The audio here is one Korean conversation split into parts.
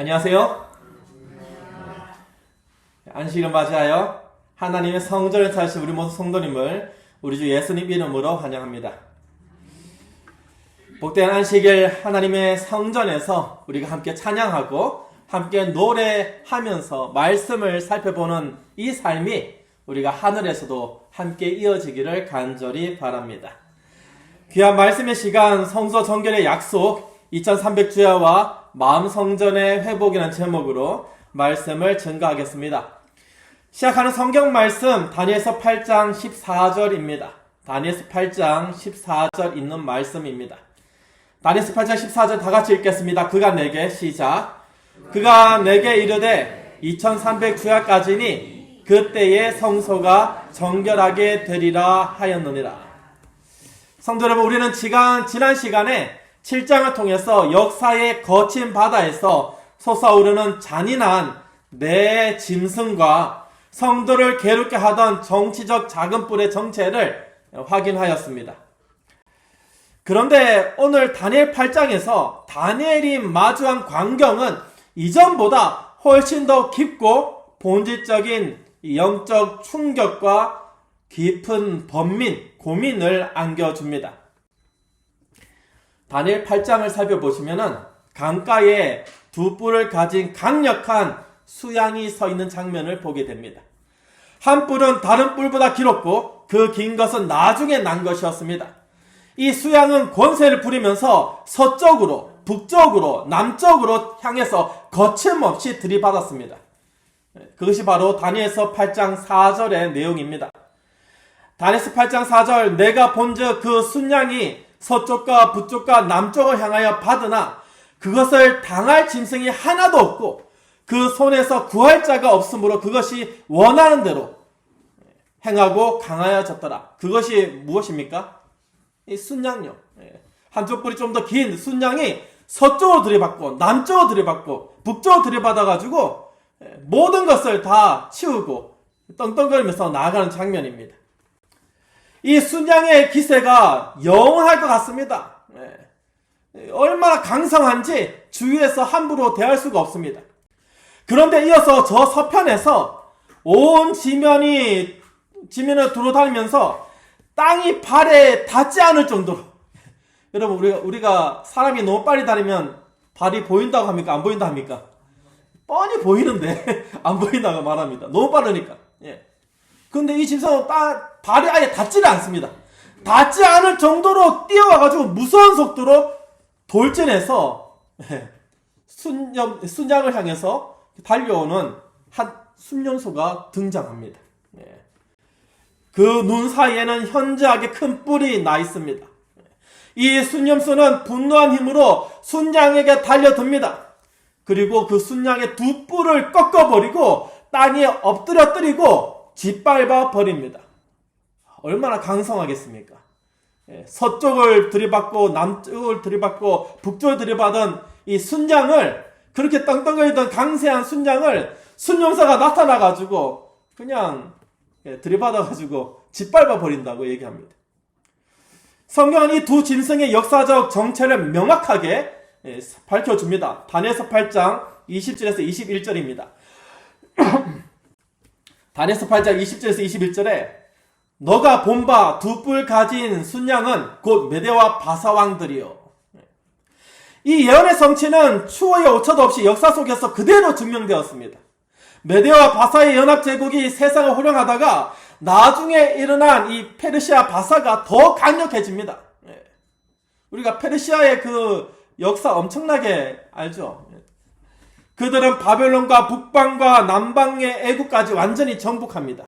안녕하세요. 안식일을 맞이하여 하나님의 성전을 찾으신 우리 모든 성도님을 우리 주 예수님 이름으로 환영합니다. 복된 안식일 하나님의 성전에서 우리가 함께 찬양하고 함께 노래하면서 말씀을 살펴보는 이 삶이 우리가 하늘에서도 함께 이어지기를 간절히 바랍니다. 귀한 말씀의 시간, 성서 정결의 약속, 2300주야와 마음성전의 회복이라는 제목으로 말씀을 증거하겠습니다. 시작하는 성경 말씀 다니엘서 8장 14절입니다. 다니엘서 8장 14절 있는 말씀입니다. 다니엘서 8장 14절 다 같이 읽겠습니다. 그가 내게 시작. 그가 내게 이르되 2300주야까지니 그때의 성소가 정결하게 되리라 하였느니라. 성도 여러분, 우리는 지난 시간에 7장을 통해서 역사의 거친 바다에서 솟아오르는 잔인한 내 짐승과 성도를 괴롭게 하던 정치적 작은 뿔의 정체를 확인하였습니다. 그런데 오늘 다니엘 8장에서 다니엘이 마주한 광경은 이전보다 훨씬 더 깊고 본질적인 영적 충격과 깊은 번민, 고민을 안겨줍니다. 다니엘 8장을 살펴보시면 강가에 두 뿔을 가진 강력한 수양이 서 있는 장면을 보게 됩니다. 한 뿔은 다른 뿔보다 길었고 그 긴 것은 나중에 난 것이었습니다. 이 수양은 권세를 부리면서 서쪽으로, 북쪽으로, 남쪽으로 향해서 거침없이 들이받았습니다. 그것이 바로 다니엘서 8장 4절의 내용입니다. 다니엘서 8장 4절, 내가 본즉 그 순양이 서쪽과 북쪽과 남쪽을 향하여 받으나 그것을 당할 짐승이 하나도 없고 그 손에서 구할 자가 없으므로 그것이 원하는 대로 행하고 강하여졌더라. 그것이 무엇입니까? 이 순양요. 한쪽 뿔이 좀 더 긴 순양이 서쪽으로 들이받고 남쪽으로 들이받고 북쪽으로 들이받아가지고 모든 것을 다 치우고 떵떵거리면서 나아가는 장면입니다. 이 순양의 기세가 영원할 것 같습니다. 얼마나 강성한지 주위에서 함부로 대할 수가 없습니다. 그런데 이어서 저 서편에서 온 지면을 두루다니면서 땅이 발에 닿지 않을 정도로, 여러분 우리가 사람이 너무 빨리 다니면 발이 보인다고 합니까? 안 보인다 합니까? 뻔히 보이는데 안 보인다고 말합니다. 너무 빠르니까. 근데 이 짐승은 발이 아예 닿지를 않습니다. 닿지 않을 정도로 뛰어와가지고 무서운 속도로 돌진해서 순양을 향해서 달려오는 한 순념소가 등장합니다. 그 눈 사이에는 현저하게 큰 뿔이 나 있습니다. 이 순념소는 분노한 힘으로 순양에게 달려듭니다. 그리고 그 순양의 두 뿔을 꺾어버리고 땅에 엎드려뜨리고 짓밟아 버립니다. 얼마나 강성하겠습니까? 서쪽을 들이받고 남쪽을 들이받고 북쪽을 들이받은 이 순양을, 그렇게 떵떵거리던 강세한 순양을 순념사가 나타나가지고 그냥 들이받아가지고 짓밟아 버린다고 얘기합니다. 성경은 이 두 짐승의 역사적 정체를 명확하게 밝혀줍니다. 다니엘서 8장 20절에서 21절입니다. 다니엘서 8장 20절에서 21절에 너가 본 바 두 뿔 가진 순양은 곧 메대와 바사 왕들이요. 이 예언의 성취는 추호의 오차도 없이 역사 속에서 그대로 증명되었습니다. 메대와 바사의 연합 제국이 세상을 호령하다가 나중에 일어난 이 페르시아 바사가 더 강력해집니다. 우리가 페르시아의 그 역사 엄청나게 알죠? 그들은 바벨론과 북방과 남방의 애국까지 완전히 정복합니다.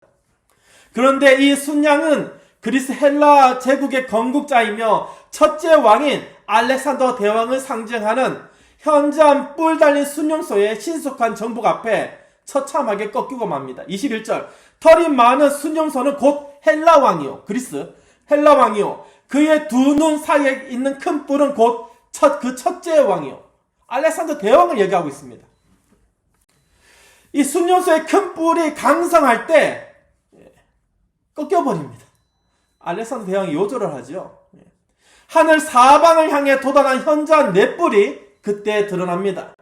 그런데 이 순양은 그리스 헬라 제국의 건국자이며 첫째 왕인 알렉산더 대왕을 상징하는 현저한 뿔 달린 순념소의 신속한 정복 앞에 처참하게 꺾이고 맙니다. 21절, 털이 많은 순념소는 곧 헬라 왕이요, 그리스 헬라 왕이요, 그의 두 눈 사이에 있는 큰 뿔은 곧 그 첫째 왕이요, 알렉산더 대왕을 얘기하고 있습니다. 이 순념소의 큰 뿔이 강성할 때 꺾여버립니다. 알렉산더 대왕이 요절을 하죠. 하늘 사방을 향해 돋아난 현저한 넷뿔이 그때 드러납니다.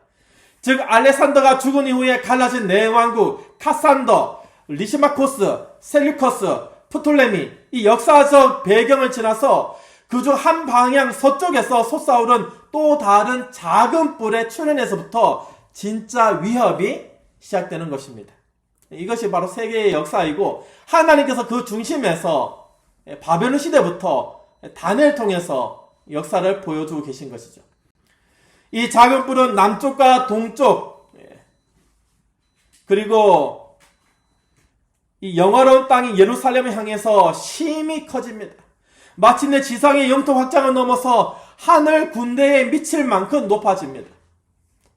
즉 알렉산더가 죽은 이후에 갈라진 네 왕국 카산더, 리시마코스, 셀류커스, 프톨레미, 이 역사적 배경을 지나서 그중 한 방향 서쪽에서 솟아오른 또 다른 작은 뿔의 출현에서부터 진짜 위협이 시작되는 것입니다. 이것이 바로 세계의 역사이고 하나님께서 그 중심에서 바벨론 시대부터 다니엘을 통해서 역사를 보여주고 계신 것이죠. 이 작은 뿔은 남쪽과 동쪽 그리고 이 영화로운 땅인 예루살렘을 향해서 심히 커집니다. 마침내 지상의 영토 확장을 넘어서 하늘 군대에 미칠 만큼 높아집니다.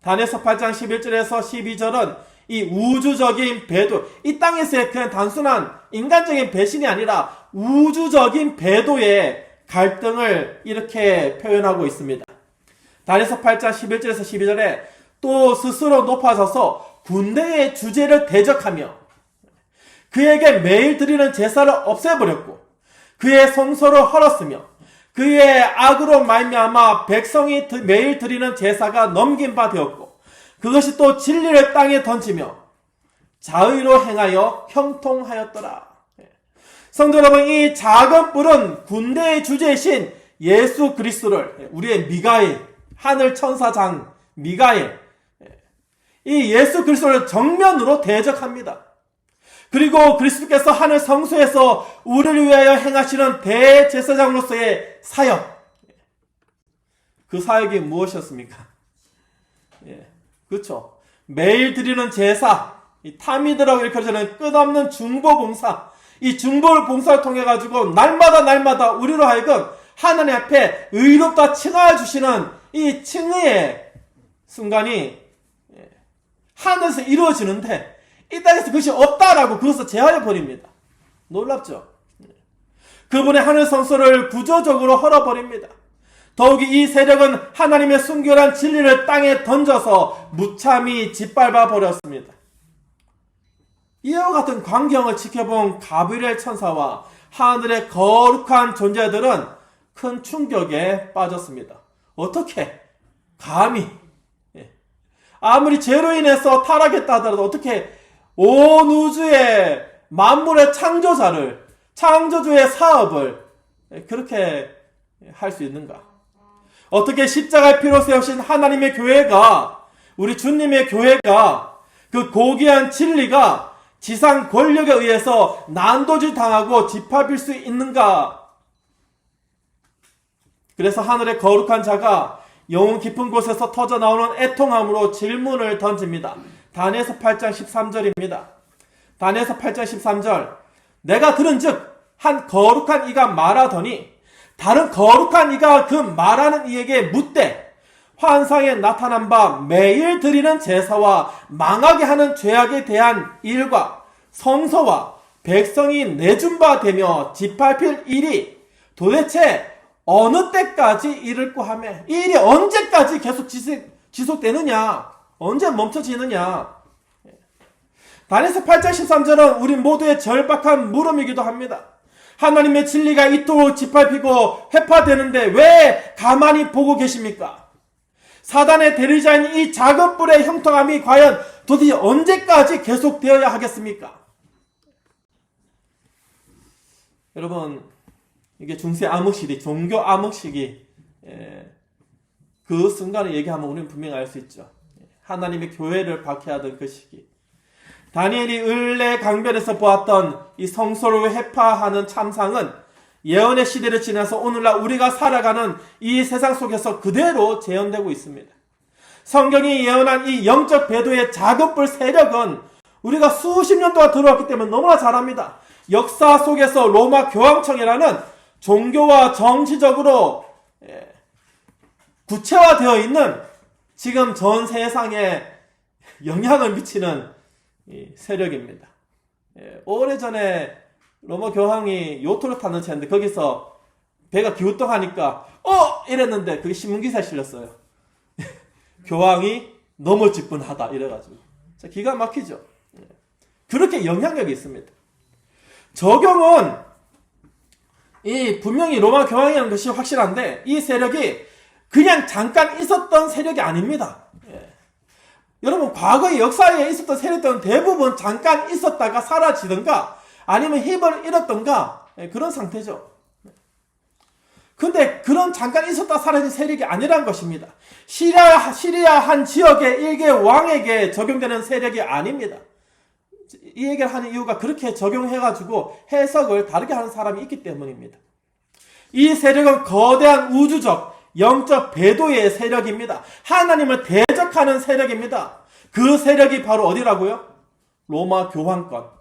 다니엘서 8장 11절에서 12절은 이 우주적인 배도, 이 땅에서의 그냥 단순한 인간적인 배신이 아니라 우주적인 배도의 갈등을 이렇게 표현하고 있습니다. 다니엘서 8장 11절에서 12절에 또 스스로 높아져서 군대의 주제를 대적하며 그에게 매일 드리는 제사를 없애버렸고 그의 성소를 헐었으며 그의 악으로 말미암아 백성이 매일 드리는 제사가 넘긴 바 되었고 그것이 또 진리를 땅에 던지며 자의로 행하여 형통하였더라. 성도 여러분, 이 작은 뿔은 군대의 주제이신 예수 그리스도를, 우리의 미가엘, 하늘 천사장 미가엘, 이 예수 그리스도를 정면으로 대적합니다. 그리고 그리스도께서 하늘 성소에서 우리를 위하여 행하시는 대제사장으로서의 사역, 그 사역이 무엇이었습니까? 그렇죠. 매일 드리는 제사, 이 타미드라고 일컬어지는 끝없는 중보 봉사, 이 중보 봉사를 통해 가지고 날마다 우리로 하여금 하나님 앞에 의롭다 칭하여 주시는 이 칭의의 순간이 하늘에서 이루어지는데 이 땅에서 그것이 없다라고 그것을 제하여 버립니다. 놀랍죠? 그분의 하늘 성소를 구조적으로 헐어버립니다. 더욱이 이 세력은 하나님의 순결한 진리를 땅에 던져서 무참히 짓밟아 버렸습니다. 이와 같은 광경을 지켜본 가브리엘 천사와 하늘의 거룩한 존재들은 큰 충격에 빠졌습니다. 어떻게 감히, 아무리 죄로 인해서 타락했다 하더라도 어떻게 온 우주의 만물의 창조자를, 창조주의 사업을 그렇게 할 수 있는가? 어떻게 십자가의 피로 세우신 하나님의 교회가, 우리 주님의 교회가 그 고귀한 진리가 지상 권력에 의해서 난도질 당하고 짓밟힐 수 있는가? 그래서 하늘의 거룩한 자가 영혼 깊은 곳에서 터져 나오는 애통함으로 질문을 던집니다. 다니엘서 8장 13절입니다. 다니엘서 8장 13절. 내가 들은즉 한 거룩한 이가 말하더니 다른 거룩한 이가 그 말하는 이에게 묻되 환상에 나타난 바 매일 드리는 제사와 망하게 하는 죄악에 대한 일과 성소와 백성이 내준 바 되며 짓밟힐 일이 도대체 어느 때까지 이를꼬 하며 이 일이 언제까지 계속 지속되느냐, 언제 멈춰지느냐. 다니엘서 8장 13절은 우리 모두의 절박한 물음이기도 합니다. 하나님의 진리가 이토록 짓밟히고 회파되는데 왜 가만히 보고 계십니까? 사단의 대리자인 이 작은 뿔의 형통함이 과연 도대체 언제까지 계속되어야 하겠습니까? 여러분, 이게 중세 암흑시기, 종교 암흑시기, 그 순간을 얘기하면 우리는 분명히 알 수 있죠. 하나님의 교회를 박해하던 그 시기. 다니엘이 을레 강변에서 보았던 이 성소를 회파하는 참상은 예언의 시대를 지나서 오늘날 우리가 살아가는 이 세상 속에서 그대로 재현되고 있습니다. 성경이 예언한 이 영적 배도의 작은 뿔 세력은 우리가 수십 년 동안 들어왔기 때문에 너무나 잘 압니다. 역사 속에서 로마 교황청이라는 종교와 정치적으로 구체화되어 있는 지금 전 세상에 영향을 미치는 이 세력입니다. 오래전에 로마 교황이 요트를 타는 차인데 거기서 배가 기우뚱하니까 이랬는데 그게 신문기사에 실렸어요. 교황이 너무 직분하다 이래가지고 기가 막히죠. 그렇게 영향력이 있습니다. 적용은 이 분명히 로마 교황이라는 것이 확실한데 이 세력이 그냥 잠깐 있었던 세력이 아닙니다. 여러분, 과거의 역사에 있었던 세력들은 대부분 잠깐 있었다가 사라지던가 아니면 힘을 잃었던가 그런 상태죠. 근데 그런 잠깐 있었다 사라진 세력이 아니란 것입니다. 시리아 한 지역의 일개 왕에게 적용되는 세력이 아닙니다. 이 얘기를 하는 이유가 그렇게 적용해가지고 해석을 다르게 하는 사람이 있기 때문입니다. 이 세력은 거대한 우주적, 영적 배도의 세력입니다. 하나님을 대적하는 세력입니다. 그 세력이 바로 어디라고요? 로마 교황권.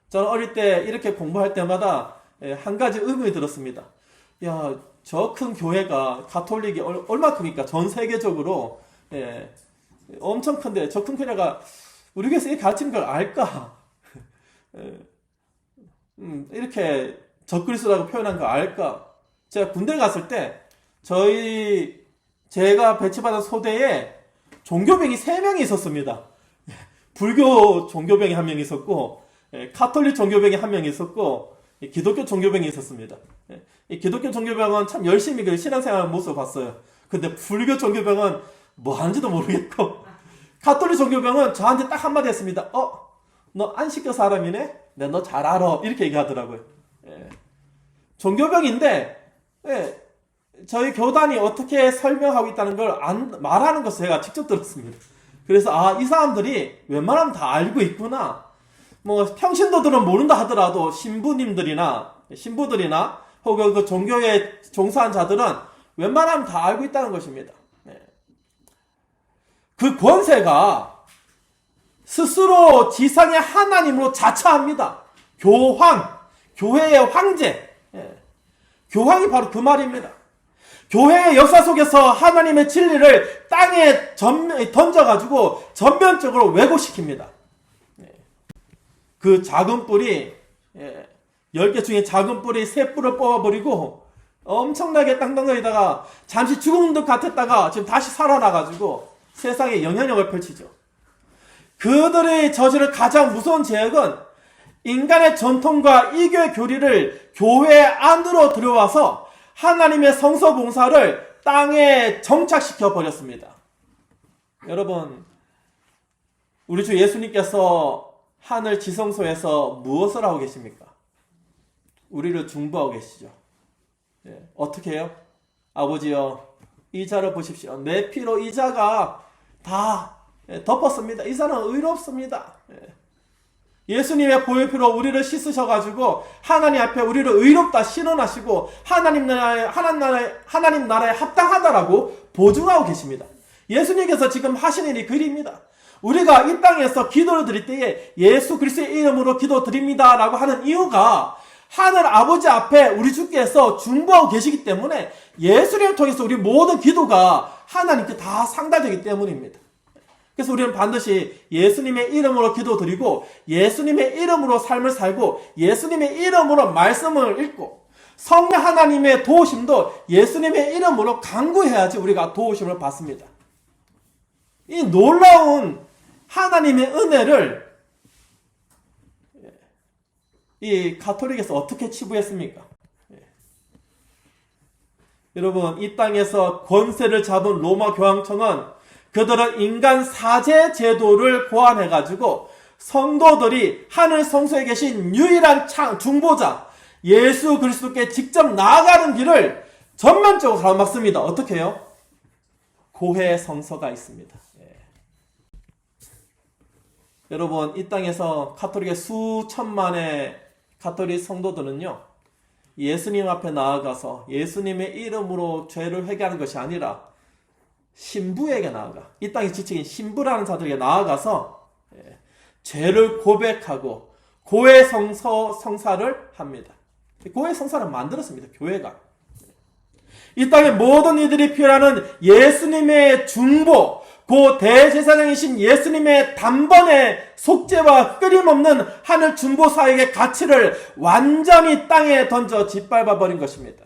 저는 어릴 때 이렇게 공부할 때마다 한 가지 의문이 들었습니다. 야, 저 큰 교회가 가톨릭이 얼마큼입니까? 전 세계적으로 엄청 큰데 저 큰 교회가 우리 교회에서 이 가르치는 걸 알까? 이렇게 적그리스도라고 표현한 거 알까? 제가 군대 갔을 때 제가 배치받은 소대에 종교병이 3명이 있었습니다. 불교 종교병이 1명 있었고 카톨릭 종교병이 1명 있었고 기독교 종교병이 있었습니다. 이 기독교 종교병은 참 열심히 그 신앙생활 모습을 봤어요. 근데 불교 종교병은 뭐 하는지도 모르겠고 카톨릭 종교병은 저한테 딱 한마디 했습니다. 너 안식교 사람이네? 네, 너 잘 알아. 이렇게 얘기하더라고요. 종교병인데 저희 교단이 어떻게 설명하고 있다는 걸 말하는 것을 제가 직접 들었습니다. 그래서 이 사람들이 웬만하면 다 알고 있구나. 뭐 평신도들은 모른다 하더라도 신부들이나 혹은 그 종교에 종사한 자들은 웬만하면 다 알고 있다는 것입니다. 그 권세가 스스로 지상의 하나님으로 자처합니다. 교회의 황제. 교황이 바로 그 말입니다. 교회의 역사 속에서 하나님의 진리를 땅에 던져가지고 전면적으로 왜곡시킵니다. 그 작은 뿌리, 10개 중에 작은 뿌리 3뿔을 뽑아버리고 엄청나게 땅덩어리다가 잠시 죽은 듯 같았다가 지금 다시 살아나가지고 세상에 영향력을 펼치죠. 그들의 저지를 가장 무서운 죄악은 인간의 전통과 이교의 교리를 교회 안으로 들여와서 하나님의 성서 봉사를 땅에 정착시켜 버렸습니다. 여러분, 우리 주 예수님께서 하늘 지성소에서 무엇을 하고 계십니까? 우리를 중보하고 계시죠. 어떻게 해요? 아버지여, 이 자를 보십시오. 내 피로 이 자가 다 덮었습니다. 이 자는 의롭습니다. 예수님의 보혈 피로 우리를 씻으셔가지고 하나님 앞에 우리를 의롭다 신원하시고 하나님 나라에 합당하다라고 보증하고 계십니다. 예수님께서 지금 하신 일이 그 일입니다. 우리가 이 땅에서 기도를 드릴 때에 예수 그리스도의 이름으로 기도드립니다 라고 하는 이유가 하늘 아버지 앞에 우리 주께서 중보하고 계시기 때문에 예수님을 통해서 우리 모든 기도가 하나님께 다 상달되기 때문입니다. 그래서 우리는 반드시 예수님의 이름으로 기도드리고 예수님의 이름으로 삶을 살고 예수님의 이름으로 말씀을 읽고 성령 하나님의 도우심도 예수님의 이름으로 간구해야지 우리가 도우심을 받습니다. 이 놀라운 하나님의 은혜를 이 가톨릭에서 어떻게 치부했습니까? 여러분, 이 땅에서 권세를 잡은 로마 교황청은 그들은 인간 사제 제도를 고안해가지고 성도들이 하늘 성소에 계신 유일한 중보자 예수 그리스도께 직접 나아가는 길을 전면적으로 가로막습니다. 어떻게 해요? 고해 성서가 있습니다. 여러분, 이 땅에서 가톨릭의 수천만의 가톨릭 성도들은요, 예수님 앞에 나아가서 예수님의 이름으로 죄를 회개하는 것이 아니라 신부에게 나아가, 이 땅의 지식인 신부라는 자들에게 나아가서 죄를 고백하고 고해 성사를 합니다. 고해 성사를 만들었습니다. 교회가. 이 땅의 모든 이들이 필요하는 예수님의 중보, 그 대제사장이신 예수님의 단번에 속죄와 끊임없는 하늘 중보사역의 가치를 완전히 땅에 던져 짓밟아 버린 것입니다.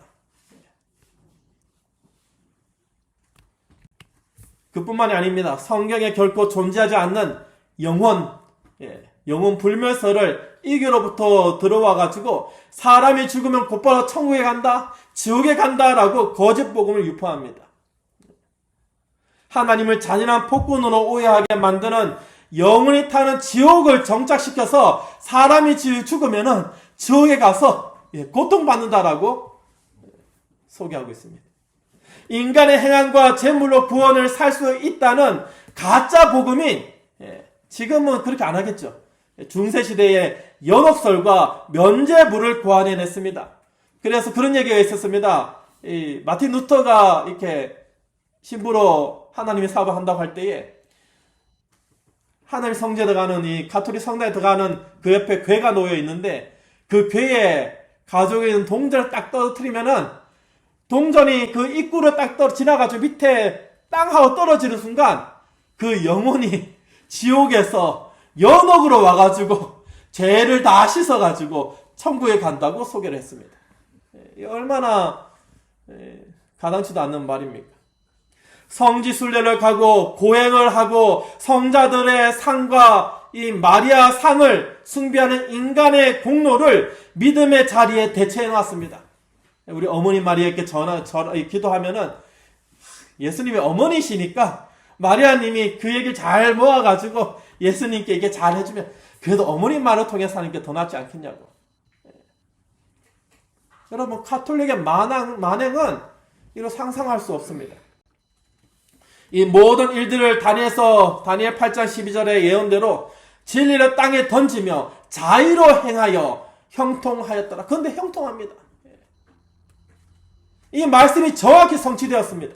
그뿐만이 아닙니다. 성경에 결코 존재하지 않는 영혼 불멸설을 이교로부터 들어와가지고 사람이 죽으면 곧바로 천국에 간다, 지옥에 간다라고 거짓 복음을 유포합니다. 하나님을 잔인한 폭군으로 오해하게 만드는 영원히 타는 지옥을 정착시켜서 사람이 죽으면은 지옥에 가서 고통받는다라고 소개하고 있습니다. 인간의 행함과 재물로 구원을 살 수 있다는 가짜 복음인, 지금은 그렇게 안 하겠죠. 중세시대의 연옥설과 면죄부를 고안해냈습니다. 그래서 그런 얘기가 있었습니다. 마틴 루터가 이렇게 신부로 하나님의 사업을 한다고 할 때에 하나님 성전에 들어가는 이 가톨릭 성당에 들어가는 그 옆에 궤가 놓여 있는데 그 궤에 가지고 있는 동전을 딱 떨어뜨리면은 동전이 그 입구로 딱 지나가지고 밑에 땅하고 떨어지는 순간 그 영혼이 지옥에서 연옥으로 와가지고 죄를 다 씻어가지고 천국에 간다고 소개를 했습니다. 얼마나 가당치도 않는 말입니까? 성지순례를 가고 고행을 하고 성자들의 상과 이 마리아 상을 숭배하는 인간의 공로를 믿음의 자리에 대체해 놨습니다. 우리 어머니 마리아께 기도하면은 예수님의 어머니시니까 마리아님이 그 얘기를 잘 모아가지고 예수님께 이게 잘 해주면 그래도 어머니 말을 통해서 하는 게 더 낫지 않겠냐고. 여러분, 가톨릭의 만행은 이로 상상할 수 없습니다. 이 모든 일들을 다니엘 8장 12절의 예언대로 진리를 땅에 던지며 자의로 행하여 형통하였더라. 그런데 형통합니다. 이 말씀이 정확히 성취되었습니다.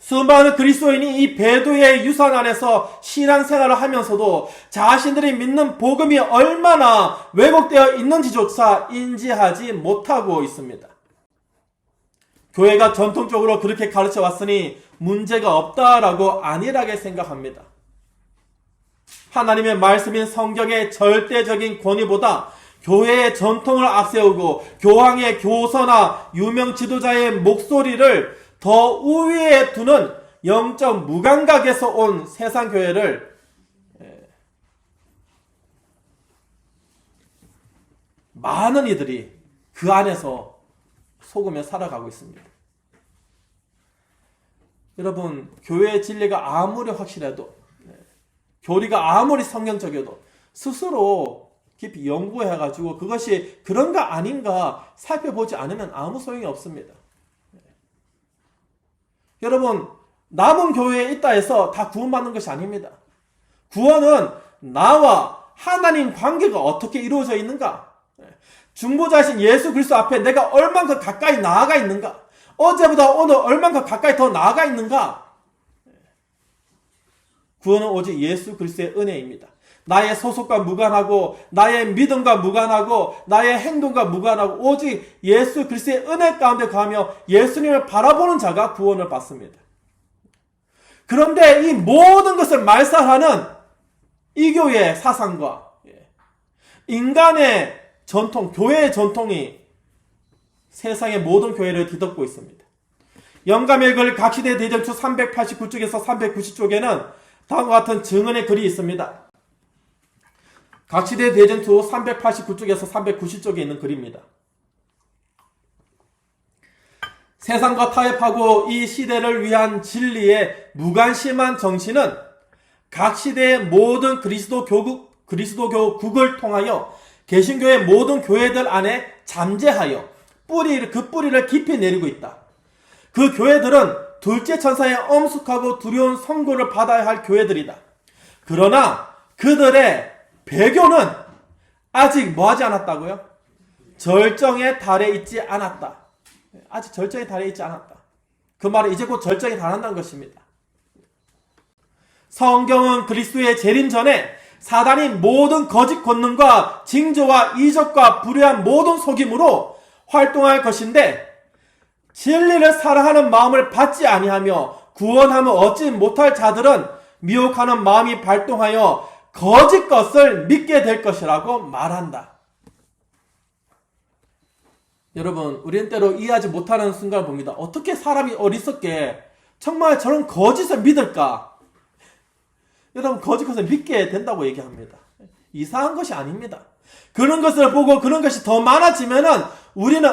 수많은 그리스도인이 이 배도의 유산 안에서 신앙생활을 하면서도 자신들이 믿는 복음이 얼마나 왜곡되어 있는지조차 인지하지 못하고 있습니다. 교회가 전통적으로 그렇게 가르쳐 왔으니 문제가 없다라고 안일하게 생각합니다. 하나님의 말씀인 성경의 절대적인 권위보다 교회의 전통을 앞세우고 교황의 교서나 유명 지도자의 목소리를 더 우위에 두는 영적 무감각에서 온 세상 교회를 많은 이들이 그 안에서 속으며 살아가고 있습니다. 여러분, 교회의 진리가 아무리 확실해도 교리가 아무리 성경적이어도 스스로 깊이 연구해가지고 그것이 그런가 아닌가 살펴보지 않으면 아무 소용이 없습니다. 여러분, 남은 교회에 있다 해서 다 구원받는 것이 아닙니다. 구원은 나와 하나님 관계가 어떻게 이루어져 있는가? 중보자이신 예수 그리스도 앞에 내가 얼만큼 가까이 나아가 있는가? 어제보다 오늘 얼만큼 가까이 더 나아가 있는가? 구원은 오직 예수 그리스도의 은혜입니다. 나의 소속과 무관하고 나의 믿음과 무관하고 나의 행동과 무관하고 오직 예수 그리스도의 은혜 가운데 가며 예수님을 바라보는 자가 구원을 받습니다. 그런데 이 모든 것을 말살하는 이교의 사상과 인간의 전통, 교회의 전통이 세상의 모든 교회를 뒤덮고 있습니다. 영감의 글 각시대 대전투 389쪽에서 390쪽에는 다음과 같은 증언의 글이 있습니다. 각시대 대전투 389쪽에서 390쪽에 있는 글입니다. 세상과 타협하고 이 시대를 위한 진리에 무관심한 정신은 각 시대의 모든 그리스도교국을 통하여 개신교의 모든 교회들 안에 잠재하여 그 뿌리를 깊이 내리고 있다. 그 교회들은 둘째 천사의 엄숙하고 두려운 선고를 받아야 할 교회들이다. 그러나 그들의 배교는 아직 뭐하지 않았다고요? 절정에 달해 있지 않았다. 아직 절정에 달해 있지 않았다. 그 말은 이제 곧 절정에 달한다는 것입니다. 성경은 그리스도의 재림 전에 사단이 모든 거짓 권능과 징조와 이적과 불의한 모든 속임으로 활동할 것인데 진리를 사랑하는 마음을 받지 아니하며 구원함을 얻지 못할 자들은 미혹하는 마음이 발동하여 거짓 것을 믿게 될 것이라고 말한다. 여러분, 우리는 때로 이해하지 못하는 순간을 봅니다. 어떻게 사람이 어리석게 정말 저런 거짓을 믿을까? 여러분, 거짓 것을 믿게 된다고 얘기합니다. 이상한 것이 아닙니다. 그런 것을 보고 그런 것이 더 많아지면은 우리는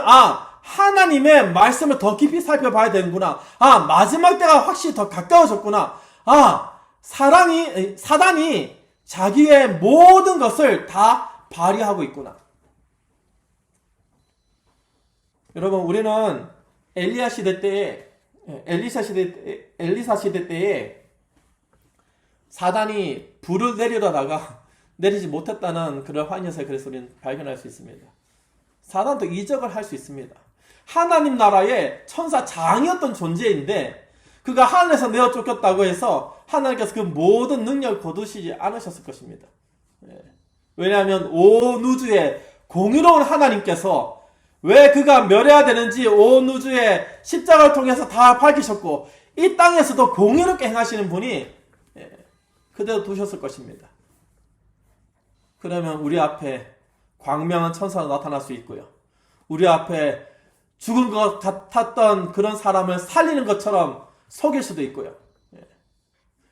하나님의 말씀을 더 깊이 살펴봐야 되는구나. 마지막 때가 확실히 더 가까워졌구나. 사단이 자기의 모든 것을 다 발휘하고 있구나. 여러분, 우리는 엘리사 시대 때에 사단이 불을 내리려다가 내리지 못했다는 그런 환희에서 그래서 우리는 발견할 수 있습니다. 사단도 이적을 할 수 있습니다. 하나님 나라의 천사 장이었던 존재인데 그가 하늘에서 내어 쫓겼다고 해서 하나님께서 그 모든 능력을 거두시지 않으셨을 것입니다. 왜냐하면 온 우주의 공의로운 하나님께서 왜 그가 멸해야 되는지 온 우주의 십자가를 통해서 다 밝히셨고 이 땅에서도 공의롭게 행하시는 분이 그대로 두셨을 것입니다. 그러면 우리 앞에 광명한 천사가 나타날 수 있고요. 우리 앞에 죽은 것 같았던 그런 사람을 살리는 것처럼 속일 수도 있고요.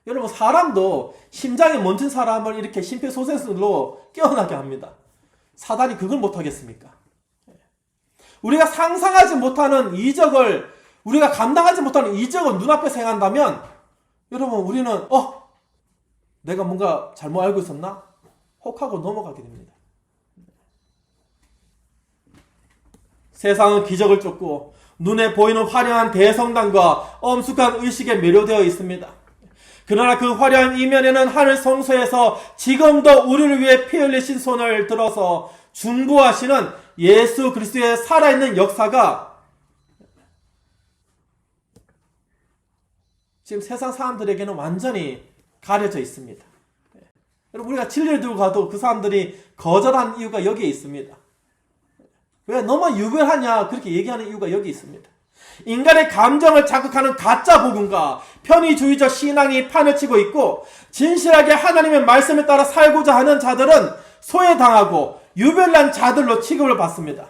여러분, 사람도 심장이 멈춘 사람을 이렇게 심폐소생술로 깨어나게 합니다. 사단이 그걸 못하겠습니까? 우리가 상상하지 못하는 이적을, 우리가 감당하지 못하는 이적을 눈앞에서 행한다면 여러분, 우리는 내가 뭔가 잘못 알고 있었나? 혹하고 넘어가게 됩니다. 세상은 기적을 쫓고 눈에 보이는 화려한 대성당과 엄숙한 의식에 매료되어 있습니다. 그러나 그 화려한 이면에는 하늘 성소에서 지금도 우리를 위해 피 흘리신 손을 들어서 중보하시는 예수 그리스도의 살아있는 역사가 지금 세상 사람들에게는 완전히 가려져 있습니다. 여러분, 우리가 진리를 들고 가도 그 사람들이 거절한 이유가 여기에 있습니다. 왜 너무 유별하냐 그렇게 얘기하는 이유가 여기 있습니다. 인간의 감정을 자극하는 가짜 복음과 편의주의적 신앙이 판을 치고 있고 진실하게 하나님의 말씀에 따라 살고자 하는 자들은 소외당하고 유별난 자들로 취급을 받습니다.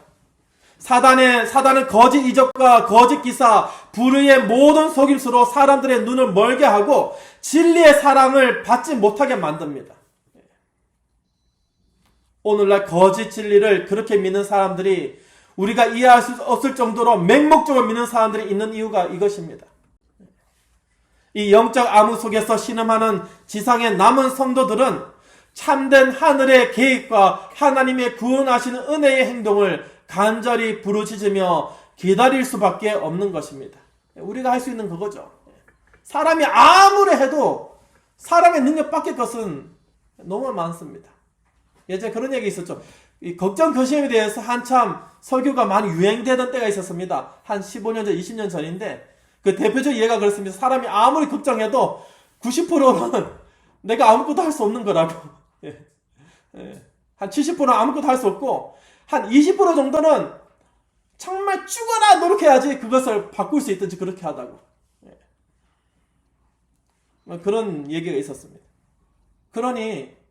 사단은 거짓 이적과 거짓 기사, 불의의 모든 속임수로 사람들의 눈을 멀게 하고 진리의 사랑을 받지 못하게 만듭니다. 오늘날 거짓 진리를 그렇게 믿는 사람들이 우리가 이해할 수 없을 정도로 맹목적으로 믿는 사람들이 있는 이유가 이것입니다. 이 영적 암흑 속에서 신음하는 지상의 남은 성도들은 참된 하늘의 계획과 하나님의 구원하시는 은혜의 행동을 간절히 부르짖으며 기다릴 수밖에 없는 것입니다. 우리가 할 수 있는 그거죠. 사람이 아무리 해도 사람의 능력 밖의 것은 너무 많습니다. 예전에 그런 얘기 있었죠. 이 걱정 근심에 대해서 한참 설교가 많이 유행되던 때가 있었습니다. 한 15년 전, 20년 전인데 그 대표적 예가 그렇습니다. 사람이 아무리 걱정해도 90%는 내가 아무것도 할 수 없는 거라고. 한 70%는 아무것도 할 수 없고 한 20% 정도는 정말 죽어라 노력해야지 그것을 바꿀 수 있든지 그렇게 하다고. 그런 얘기가 있었습니다. 그러니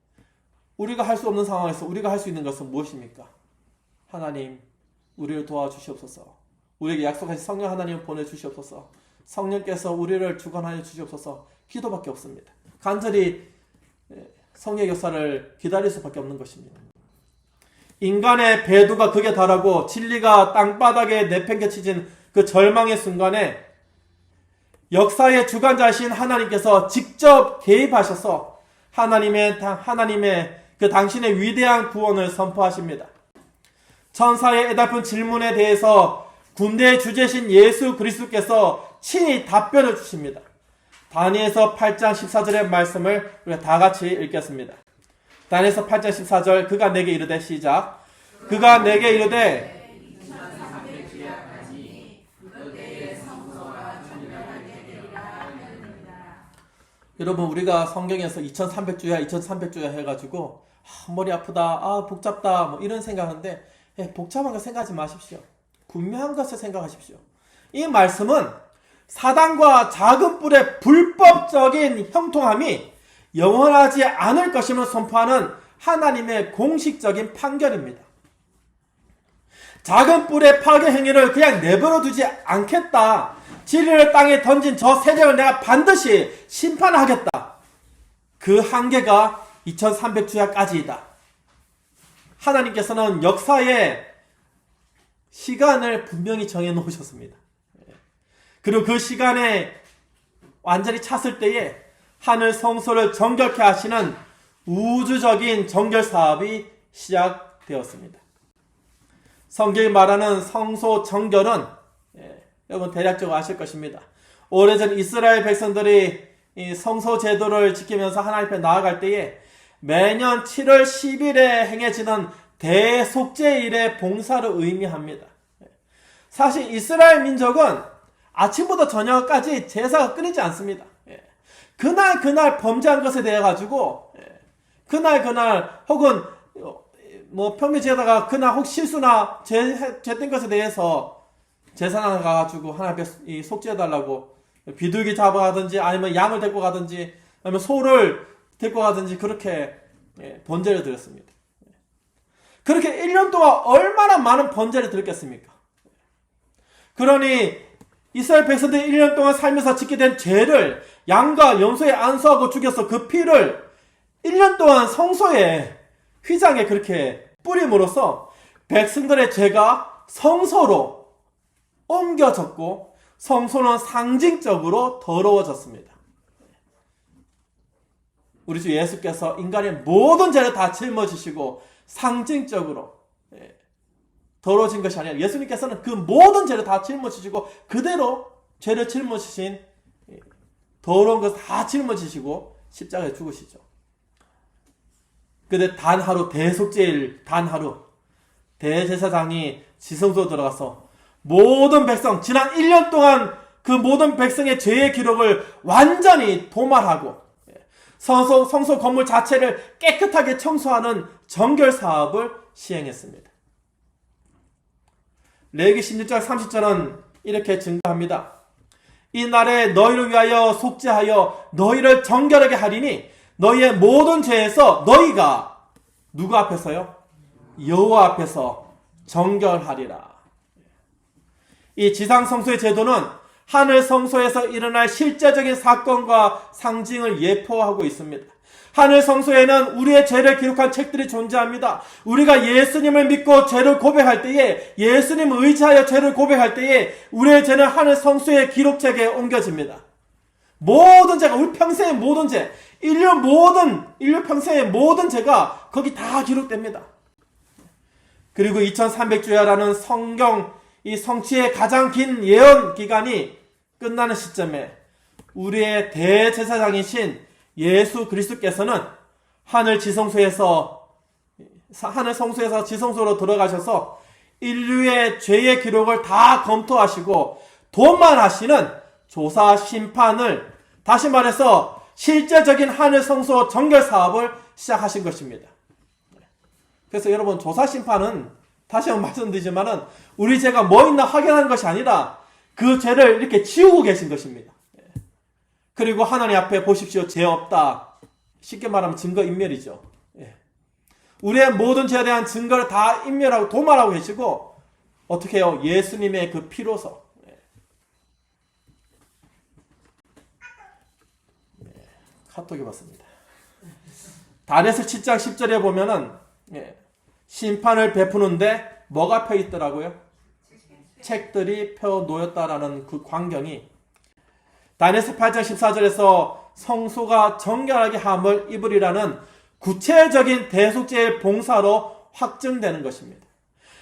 우리가 할 수 없는 상황에서 우리가 할 수 있는 것은 무엇입니까? 하나님, 우리를 도와주시옵소서. 우리에게 약속하신 성령 하나님을 보내주시옵소서. 성령께서 우리를 주관하여 주시옵소서. 기도밖에 없습니다. 간절히 성령의 역사를 기다릴 수밖에 없는 것입니다. 인간의 배두가 극에 달하고 진리가 땅바닥에 내팽개쳐진 그 절망의 순간에 역사의 주관자이신 하나님께서 직접 개입하셔서 하나님의 그 당신의 위대한 구원을 선포하십니다. 천사의 애달픈 질문에 대해서 군대의 주제신 예수 그리스도께서 친히 답변을 주십니다. 다니엘서 8장 14절의 말씀을 우리가 다 같이 읽겠습니다. 다니엘서 8장 14절, 그가 내게 이르되, 시작. 그가 내게 이르되, 여러분, 우리가 성경에서 2300주야 2300주야 해가지고 머리 아프다, 복잡다 뭐 이런 생각하는데 복잡한 거 생각하지 마십시오. 분명한 것을 생각하십시오. 이 말씀은 사단과 작은 뿔의 불법적인 형통함이 영원하지 않을 것임을 선포하는 하나님의 공식적인 판결입니다. 작은 뿔의 파괴 행위를 그냥 내버려 두지 않겠다. 진리를 땅에 던진 저 세력을 내가 반드시 심판하겠다. 그 한계가 2300주야까지이다. 하나님께서는 역사의 시간을 분명히 정해 놓으셨습니다. 그리고 그 시간에 완전히 찼을 때에 하늘 성소를 정결케 하시는 우주적인 정결 사업이 시작되었습니다. 성경이 말하는 성소 정결은 여러분 대략적으로 아실 것입니다. 오래전 이스라엘 백성들이 이 성소 제도를 지키면서 하나님 앞에 나아갈 때에 매년 7월 10일에 행해지는 대속죄일의 봉사를 의미합니다. 사실 이스라엘 민족은 아침부터 저녁까지 제사가 끊이지 않습니다. 그날 범죄한 것에 대해 가지고 그날 혹은 뭐 평일제다가 그날 혹 실수나 죄된 것에 대해서 제사나 가가지고 하나님 앞에 속죄해달라고 비둘기 잡아가든지 아니면 양을 데리고 가든지 아니면 소를 데리고 가든지 그렇게 번제를 드렸습니다. 그렇게 1년 동안 얼마나 많은 번제를 드렸겠습니까? 그러니 이스라엘 백성들이 1년 동안 살면서 짓게 된 죄를 양과 염소에 안수하고 죽여서 그 피를 1년 동안 성소에 휘장에 그렇게 뿌림으로써 백성들의 죄가 성소로 옮겨졌고 성소는 상징적으로 더러워졌습니다. 우리 주 예수께서 인간의 모든 죄를 다 짊어지시고 상징적으로 더러워진 것이 아니라 예수님께서는 그 모든 죄를 다 짊어지시고 그대로 죄를 짊어지신 더러운 것을 다 짊어지시고 십자가에 죽으시죠. 근데 단 하루 대속죄일 단 하루 대제사장이 지성소에 들어가서 모든 백성 지난 1년 동안 그 모든 백성의 죄의 기록을 완전히 도말하고 성소 건물 자체를 깨끗하게 청소하는 정결 사업을 시행했습니다. 레위기 16장 30절은 이렇게 증거합니다. 이 날에 너희를 위하여 속죄하여 너희를 정결하게 하리니 너희의 모든 죄에서 너희가 누구 앞에서요? 여호와 앞에서 정결하리라. 이 지상 성소의 제도는 하늘 성소에서 일어날 실제적인 사건과 상징을 예표하고 있습니다. 하늘 성소에는 우리의 죄를 기록한 책들이 존재합니다. 우리가 예수님을 믿고 죄를 고백할 때에 예수님을 의지하여 죄를 고백할 때에 우리의 죄는 하늘 성소의 기록책에 옮겨집니다. 모든 죄가 우리 평생의 모든 죄, 인류 평생의 모든 죄가 거기 다 기록됩니다. 그리고 2300주야라는 성경 이 성취의 가장 긴 예언 기간이 끝나는 시점에 우리의 대제사장이신 예수 그리스도께서는 하늘 성소에서 지성소로 들어가셔서 인류의 죄의 기록을 다 검토하시고 도만하시는 조사 심판을, 다시 말해서 실제적인 하늘 성소 정결 사업을 시작하신 것입니다. 그래서 여러분, 조사 심판은 다시 한번 말씀드리지만은 우리 죄가 뭐 있나 확인하는 것이 아니라 그 죄를 이렇게 지우고 계신 것입니다. 그리고 하나님 앞에 보십시오. 죄 없다. 쉽게 말하면 증거인멸이죠. 우리의 모든 죄에 대한 증거를 다 인멸하고 도말하고 계시고 어떻게 해요? 예수님의 그 피로서. 카톡이 왔습니다. 다니엘서 7장 10절에 보면은 심판을 베푸는데 뭐가 펴 있더라고요? 책들이 펴 놓였다라는 그 광경이 다니엘서 8장 14절에서 성소가 정결하게 함을 입으리라는 구체적인 대속죄의 봉사로 확증되는 것입니다.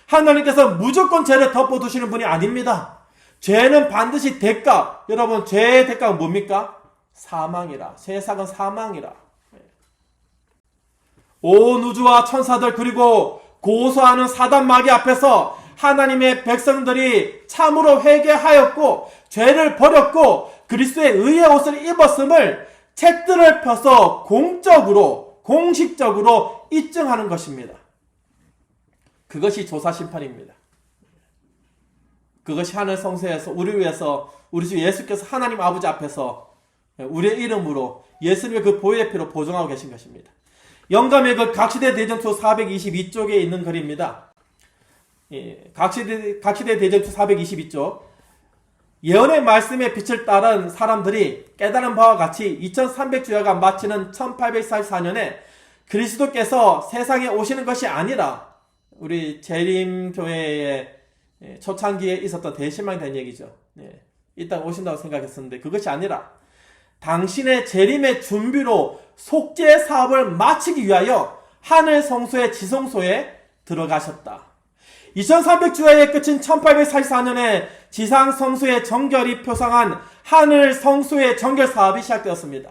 하나님께서 무조건 죄를 덮어두시는 분이 아닙니다. 죄는 반드시 대가, 여러분 죄의 대가가 뭡니까? 사망이라. 세상은 사망이라. 온 우주와 천사들 그리고 고소하는 사단 마귀 앞에서 하나님의 백성들이 참으로 회개하였고 죄를 버렸고 그리스도의 의의 옷을 입었음을 책들을 펴서 공식적으로 입증하는 것입니다. 그것이 조사 심판입니다. 그것이 하늘 성소에서 우리를 위해서 우리 주 예수께서 하나님 아버지 앞에서 우리의 이름으로 예수님의 그 보혈의 피로 보증하고 계신 것입니다. 영감의 그 각시대 대전투 422쪽에 있는 글입니다. 각시대 대전투 422쪽. 예언의 말씀의 빛을 따른 사람들이 깨달은 바와 같이 2300주야가 마치는 1844년에 그리스도께서 세상에 오시는 것이 아니라 우리 재림교회의 초창기에 있었던 대실망이 된 얘기죠. 일단 오신다고 생각했었는데 그것이 아니라 당신의 재림의 준비로 속죄 사업을 마치기 위하여 하늘 성소의 지성소에 들어가셨다. 2300주야의 끝인 1844년에 지상 성소의 정결이 표상한 하늘 성소의 정결 사업이 시작되었습니다.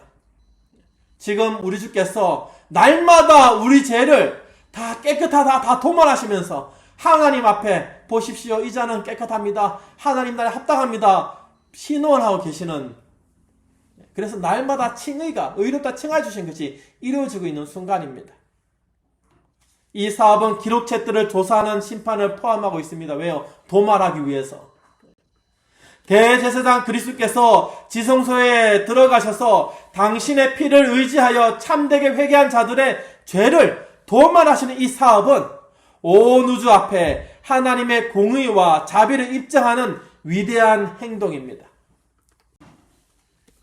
지금 우리 주께서 날마다 우리 죄를 다 깨끗하다 다 도말하시면서 하나님 앞에 보십시오. 이 자는 깨끗합니다. 하나님 나라에 합당합니다. 신원을 하고 계시는, 그래서 날마다 칭의가 의롭다 칭해 주신 것이 이루어지고 있는 순간입니다. 이 사업은 기록책들을 조사하는 심판을 포함하고 있습니다. 왜요? 도말하기 위해서. 대제사장 그리스도께서 지성소에 들어가셔서 당신의 피를 의지하여 참되게 회개한 자들의 죄를 도말하시는 이 사업은 온 우주 앞에 하나님의 공의와 자비를 입증하는 위대한 행동입니다.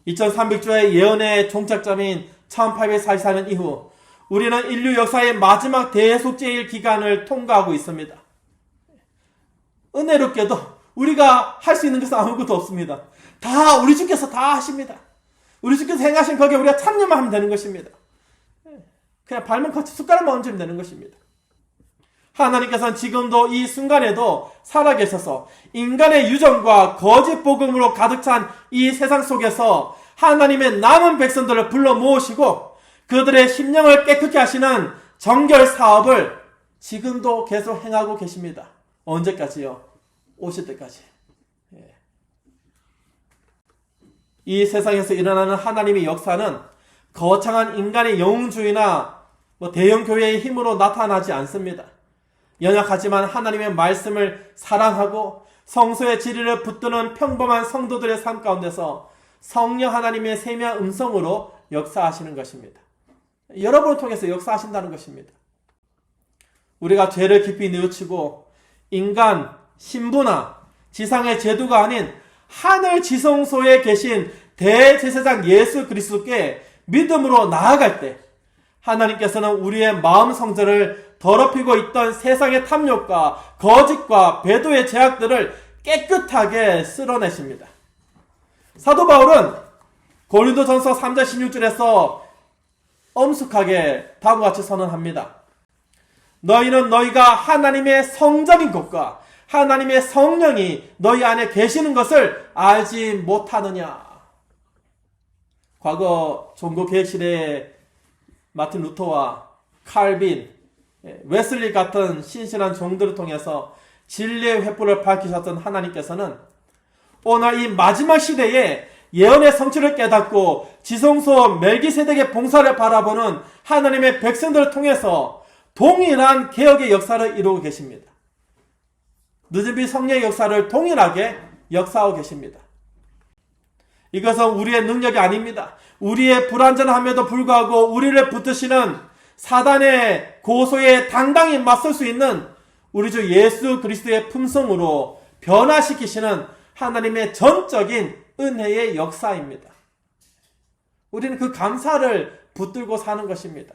2300주의 예언의 종착점인 1844년 이후 우리는 인류 역사의 마지막 대속죄일 기간을 통과하고 있습니다. 은혜롭게도 우리가 할 수 있는 것은 아무것도 없습니다. 다 우리 주께서 다 하십니다. 우리 주께서 행하신 거기에 우리가 참여만 하면 되는 것입니다. 그냥 발만 같이 숟가락만 얹으면 되는 것입니다. 하나님께서는 지금도 이 순간에도 살아계셔서 인간의 유전과 거짓 복음으로 가득 찬 이 세상 속에서 하나님의 남은 백성들을 불러 모으시고 그들의 심령을 깨끗게 하시는 정결 사업을 지금도 계속 행하고 계십니다. 언제까지요? 오실 때까지. 이 세상에서 일어나는 하나님의 역사는 거창한 인간의 영웅주의나 대형 교회의 힘으로 나타나지 않습니다. 연약하지만 하나님의 말씀을 사랑하고 성소의 진리를 붙드는 평범한 성도들의 삶 가운데서 성령 하나님의 세미한 음성으로 역사하시는 것입니다. 여러분을 통해서 역사하신다는 것입니다. 우리가 죄를 깊이 뉘우치고 인간, 신부나 지상의 제도가 아닌 하늘 지성소에 계신 대제사장 예수 그리스도께 믿음으로 나아갈 때 하나님께서는 우리의 마음 성전을 더럽히고 있던 세상의 탐욕과 거짓과 배도의 죄악들을 깨끗하게 쓸어내십니다. 사도 바울은 고린도전서 3장 16절에서 엄숙하게 다음과 같이 선언합니다. 너희는 너희가 하나님의 성전인 것과 하나님의 성령이 너희 안에 계시는 것을 알지 못하느냐. 과거 종교개혁시대의 마틴 루터와 칼빈, 웨슬리 같은 신실한 종들을 통해서 진리의 횃불을 밝히셨던 하나님께서는 오늘 이 마지막 시대에 예언의 성취를 깨닫고 지성소 멜기세덱의 봉사를 바라보는 하나님의 백성들을 통해서 동일한 개혁의 역사를 이루고 계십니다. 늦은비 성령의 역사를 동일하게 역사하고 계십니다. 이것은 우리의 능력이 아닙니다. 우리의 불완전함에도 불구하고 우리를 붙드시는 사단의 고소에 당당히 맞설 수 있는 우리 주 예수 그리스도의 품성으로 변화시키시는 하나님의 전적인 은혜의 역사입니다. 우리는 그 감사를 붙들고 사는 것입니다.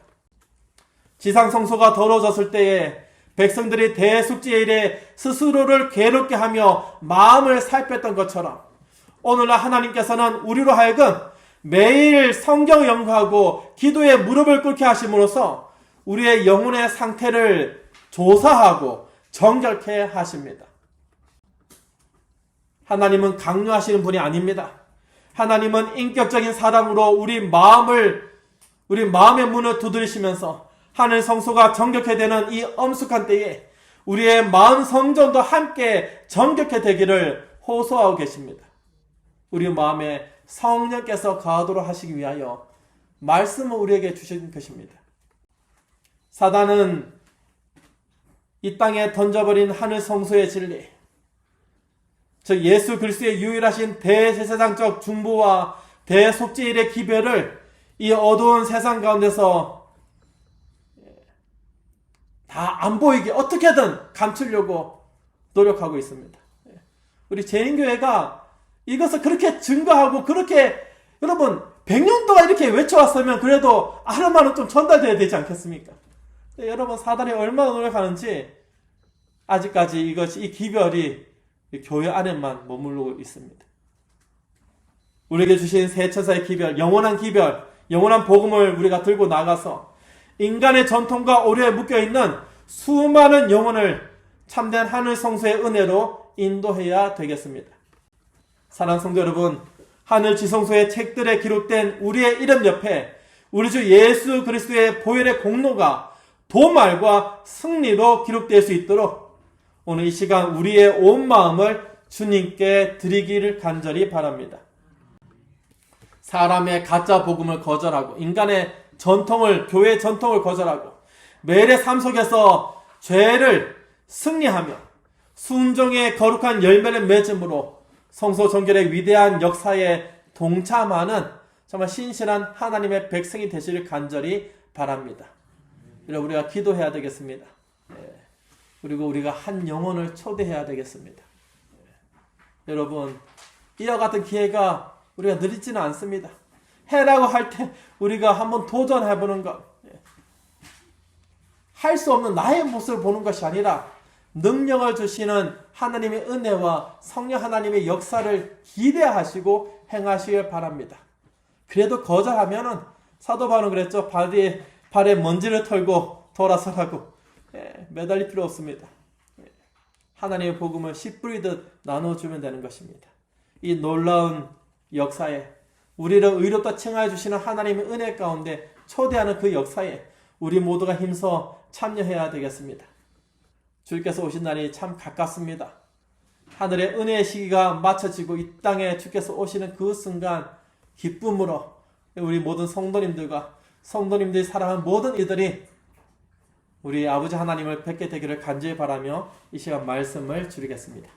지상성소가 더러워졌을 때에 백성들이 대속죄일에 스스로를 괴롭게 하며 마음을 살폈던 것처럼 오늘날 하나님께서는 우리로 하여금 매일 성경을 연구하고 기도에 무릎을 꿇게 하심으로써 우리의 영혼의 상태를 조사하고 정결케 하십니다. 하나님은 강요하시는 분이 아닙니다. 하나님은 인격적인 사랑으로 우리 마음의 문을 두드리시면서 하늘 성소가 정결케 되는 이 엄숙한 때에 우리의 마음 성전도 함께 정결케 되기를 호소하고 계십니다. 우리 마음에 성령께서 거하도록 하시기 위하여 말씀을 우리에게 주신 것입니다. 사단은 이 땅에 던져버린 하늘 성소의 진리, 즉 예수 그리스도의 유일하신 대제사장적 중보와 대속죄일의 기별을 이 어두운 세상 가운데서 다 안 보이게 어떻게든 감추려고 노력하고 있습니다. 우리 재림교회가 이것을 그렇게 증거하고 그렇게 여러분 100년 동안 이렇게 외쳐왔으면 그래도 아름아름 좀 전달돼야 되지 않겠습니까? 여러분 사단이 얼마나 노력하는지 아직까지 이 기별이 교회 안에만 머무르고 있습니다. 우리에게 주신 새 천사의 기별, 영원한 복음을 우리가 들고 나가서 인간의 전통과 오류에 묶여있는 수많은 영혼을 참된 하늘 성소의 은혜로 인도해야 되겠습니다. 사랑하는 성도 여러분, 하늘 지성소의 책들에 기록된 우리의 이름 옆에 우리 주 예수 그리스도의 보혈의 공로가 도말과 승리로 기록될 수 있도록 오늘 이 시간 우리의 온 마음을 주님께 드리기를 간절히 바랍니다. 사람의 가짜 복음을 거절하고 인간의 전통을, 교회의 전통을 거절하고 매일의 삶 속에서 죄를 승리하며 순종의 거룩한 열매를 맺음으로 성소 정결의 위대한 역사에 동참하는 정말 신실한 하나님의 백성이 되시길 간절히 바랍니다. 그리고 우리가 기도해야 되겠습니다. 그리고 우리가 한 영혼을 초대해야 되겠습니다. 여러분, 이와 같은 기회가 우리가 느리지는 않습니다. 해라고 할 때 우리가 한번 도전해보는 것, 할 수 없는 나의 모습을 보는 것이 아니라 능력을 주시는 하나님의 은혜와 성령 하나님의 역사를 기대하시고 행하시길 바랍니다. 그래도 거절하면은 사도 바울은 그랬죠. 발에 먼지를 털고 돌아서라고. 매달릴 필요 없습니다. 하나님의 복음을 씨 뿌리듯 나눠주면 되는 것입니다. 이 놀라운 역사에 우리를 의롭다 칭하여 주시는 하나님의 은혜 가운데 초대하는 그 역사에 우리 모두가 힘써 참여해야 되겠습니다. 주께서 오신 날이 참 가깝습니다. 하늘의 은혜의 시기가 맞춰지고 이 땅에 주께서 오시는 그 순간 기쁨으로 우리 모든 성도님들과 성도님들이 사랑하는 모든 이들이 우리 아버지 하나님을 뵙게 되기를 간절히 바라며 이 시간 말씀을 줄이겠습니다.